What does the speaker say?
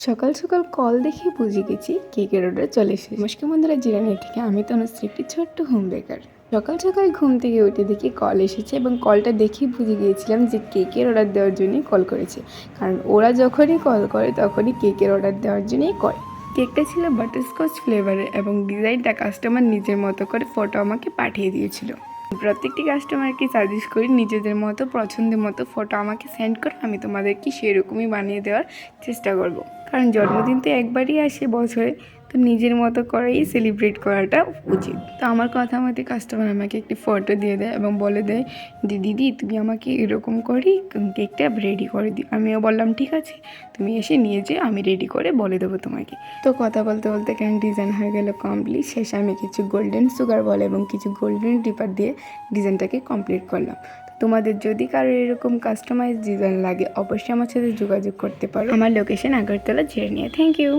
সকাল সকাল কল দেখে বুঝে গেছি কেকের অর্ডার চলে এসেছে। নমস্কার বন্ধুরা, জিরানি থেকে আমি তনুশ্রী, একটি ছোট্ট হোম বেকার। সকাল সকাল ঘুম থেকে উঠে দেখি কল এসেছে এবং কলটা দেখেই বুঝে গিয়েছিলাম যে কেকের অর্ডার দেওয়ার জন্যই কল করেছে, কারণ ওরা যখনই কল করে তখনই কেকের অর্ডার দেওয়ার জন্যই করে। কেকটা ছিল বাটারস্কচ ফ্লেভারের এবং ডিজাইনটা কাস্টমার নিজের মতো করে ফটো আমাকে পাঠিয়ে দিয়েছিল। প্রত্যেকটি কাস্টমারকে সাজেস্ট করি নিজেদের মতো পছন্দের মতো ফটো আমাকে সেন্ড করো, আমি তোমাদেরকে সেরকমই বানিয়ে দেওয়ার চেষ্টা করব। কারণ জন্মদিন তো একবারই আসে বছরে, তো নিজের মতো করেই সেলিব্রেট করাটা উচিত। তো আমার কথা মতো কাস্টমার আমাকে একটি ফটো দিয়ে দেয় এবং বলে দেয় যে দিদি তুমি আমাকে এরকম করেই কেকটা রেডি করে দিই। আমিও বললাম ঠিক আছে, তুমি এসে নিয়ে যেয়ে আমি রেডি করে বলে দেবো তোমাকে। তো কথা বলতে বলতে কেন ডিজাইন হয়ে গেল কমপ্লিট। শেষে আমি কিছু গোল্ডেন সুগার বল এবং কিছু গোল্ডেন টিপার দিয়ে ডিজাইনটাকে কমপ্লিট করলাম। তোমাদের যদি কারোর এরকম কাস্টমাইজ ডিজাইন লাগে অবশ্যই আমার সাথে যোগাযোগ করতে পারো। আমার location Agartala, Jirania. Thank you.